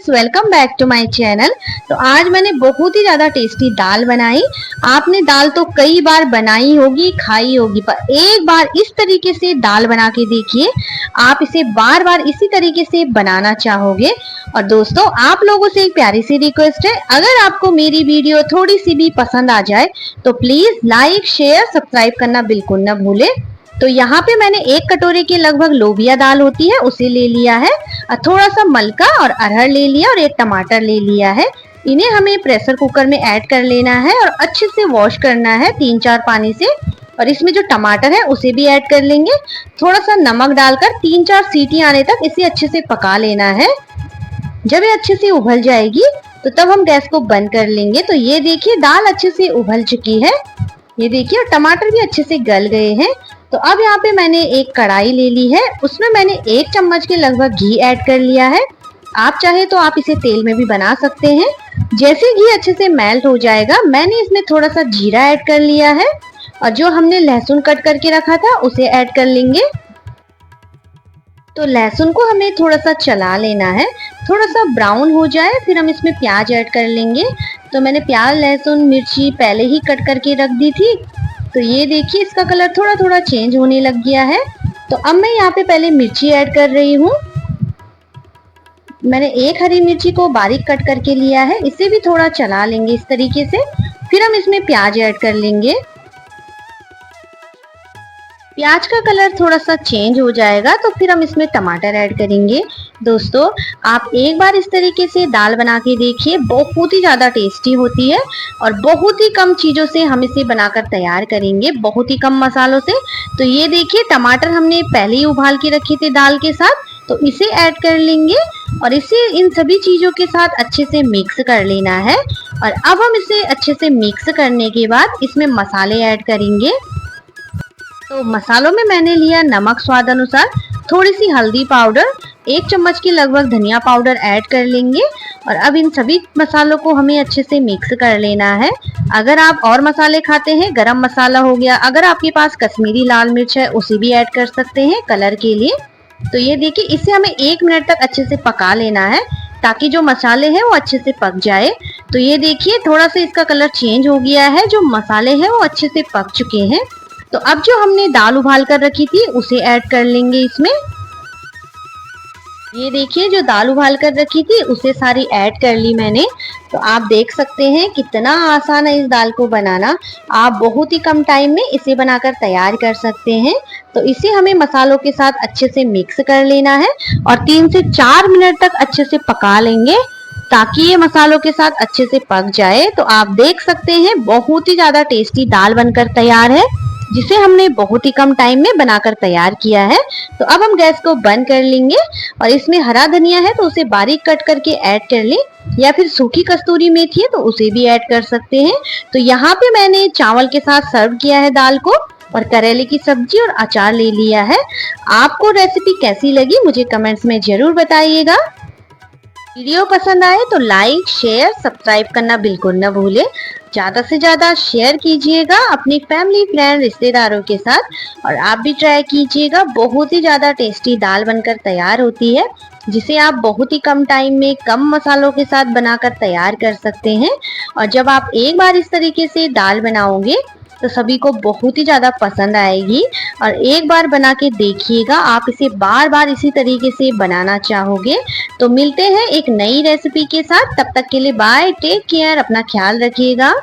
Friends, welcome back to my channel. तो आज मैंने बहुत ही ज्यादा टेस्टी दाल बनाई। आपने दाल तो कई बार बनाई होगी, खाई होगी, पर एक बार इस तरीके से दाल बना के देखिए। आप इसे बार बार इसी तरीके से बनाना चाहोगे। और दोस्तों, आप लोगों से एक प्यारी सी रिक्वेस्ट है, अगर आपको मेरी वीडियो थोड़ी सी भी पसंद आ जाए तो प्लीज लाइक, शेयर, सब्सक्राइब करना बिल्कुल ना भूले। तो यहाँ पे मैंने 1 कटोरे के लगभग लोबिया दाल होती है उसे ले लिया है, और थोड़ा सा मलका और अरहर ले लिया और 1 टमाटर ले लिया है। इन्हें हमें प्रेशर कुकर में ऐड कर लेना है और अच्छे से वॉश करना है 3-4 पानी से। और इसमें जो टमाटर है उसे भी ऐड कर लेंगे। थोड़ा सा नमक डालकर 3-4 सीटी आने तक इसे अच्छे से पका लेना है। जब ये अच्छे से उबल जाएगी तो तब हम गैस को बंद कर लेंगे। तो ये देखिए, दाल अच्छे से उबल चुकी है। ये देखिए, और टमाटर भी अच्छे से गल गए हैं। तो अब यहाँ पे मैंने एक कढ़ाई ले ली है, उसमें मैंने 1 चम्मच के लगभग घी ऐड कर लिया है। आप चाहे तो आप इसे तेल में भी बना सकते हैं। जैसे घी अच्छे से मेल्ट हो जाएगा, मैंने इसमें थोड़ा सा जीरा ऐड कर लिया है, और जो हमने लहसुन कट करके रखा था उसे ऐड कर लेंगे। तो लहसुन को हमें थोड़ा सा चला लेना है, थोड़ा सा ब्राउन हो जाए फिर हम इसमें प्याज ऐड कर लेंगे। तो मैंने प्याज, लहसुन, मिर्ची पहले ही कट करके रख दी थी। तो ये देखिए, इसका कलर थोड़ा थोड़ा चेंज होने लग गया है। तो अब मैं यहाँ पे पहले मिर्ची ऐड कर रही हूँ। मैंने 1 हरी मिर्ची को बारीक कट करके लिया है, इसे भी थोड़ा चला लेंगे इस तरीके से। फिर हम इसमें प्याज ऐड कर लेंगे। प्याज का कलर थोड़ा सा चेंज हो जाएगा तो फिर हम इसमें टमाटर ऐड करेंगे। दोस्तों, आप एक बार इस तरीके से दाल बना के देखिए, बहुत ही ज़्यादा टेस्टी होती है। और बहुत ही कम चीज़ों से हम इसे बनाकर तैयार करेंगे, बहुत ही कम मसालों से। तो ये देखिए, टमाटर हमने पहले ही उबाल के रखे थे दाल के साथ, तो इसे ऐड कर लेंगे और इसे इन सभी चीज़ों के साथ अच्छे से मिक्स कर लेना है। और अब हम इसे अच्छे से मिक्स करने के बाद इसमें मसाले ऐड करेंगे। तो मसालों में मैंने लिया नमक स्वाद अनुसार, थोड़ी सी हल्दी पाउडर, 1 चम्मच के लगभग धनिया पाउडर ऐड कर लेंगे। और अब इन सभी मसालों को हमें अच्छे से मिक्स कर लेना है। अगर आप और मसाले खाते हैं, गरम मसाला हो गया, अगर आपके पास कश्मीरी लाल मिर्च है उसे भी ऐड कर सकते हैं कलर के लिए। तो ये देखिए, इसे हमें 1 मिनट तक अच्छे से पका लेना है ताकि जो मसाले हैं वो अच्छे से पक जाए। तो ये देखिए, थोड़ा सा इसका कलर चेंज हो गया है, जो मसाले हैं वो अच्छे से पक चुके हैं। तो अब जो हमने दाल उबाल कर रखी थी उसे ऐड कर लेंगे इसमें। ये देखिए, जो दाल उबाल कर रखी थी उसे सारी ऐड कर ली मैंने। तो आप देख सकते हैं कितना आसान है इस दाल को बनाना। आप बहुत ही कम टाइम में इसे बनाकर तैयार कर सकते हैं। तो इसे हमें मसालों के साथ अच्छे से मिक्स कर लेना है और 3 से 4 मिनट तक अच्छे से पका लेंगे ताकि ये मसालों के साथ अच्छे से पक जाए। तो आप देख सकते हैं, बहुत ही ज्यादा टेस्टी दाल बनकर तैयार है, जिसे हमने बहुत ही कम टाइम में बनाकर तैयार किया है। तो अब हम गैस को बंद कर लेंगे और इसमें हरा धनिया है तो उसे बारीक कट करके ऐड कर लें, या फिर सूखी कस्तूरी मेथी है तो उसे भी ऐड कर सकते हैं। तो यहाँ पे मैंने चावल के साथ सर्व किया है दाल को, और करेले की सब्जी और अचार ले लिया है। आपको रेसिपी कैसी लगी मुझे कमेंट्स में जरूर बताइएगा। वीडियो पसंद आए तो लाइक, शेयर, सब्सक्राइब करना बिल्कुल न भूले। ज़्यादा से ज़्यादा शेयर कीजिएगा अपनी फैमिली, फ्रेंड, रिश्तेदारों के साथ। और आप भी ट्राई कीजिएगा, बहुत ही ज़्यादा टेस्टी दाल बनकर तैयार होती है, जिसे आप बहुत ही कम टाइम में कम मसालों के साथ बनाकर तैयार कर सकते हैं। और जब आप एक बार इस तरीके से दाल बनाओगे तो सभी को बहुत ही ज़्यादा पसंद आएगी। और एक बार बना के देखिएगा, आप इसे बार बार इसी तरीके से बनाना चाहोगे। तो मिलते हैं एक नई रेसिपी के साथ, तब तक के लिए बाय, टेक केयर, अपना ख्याल रखिएगा।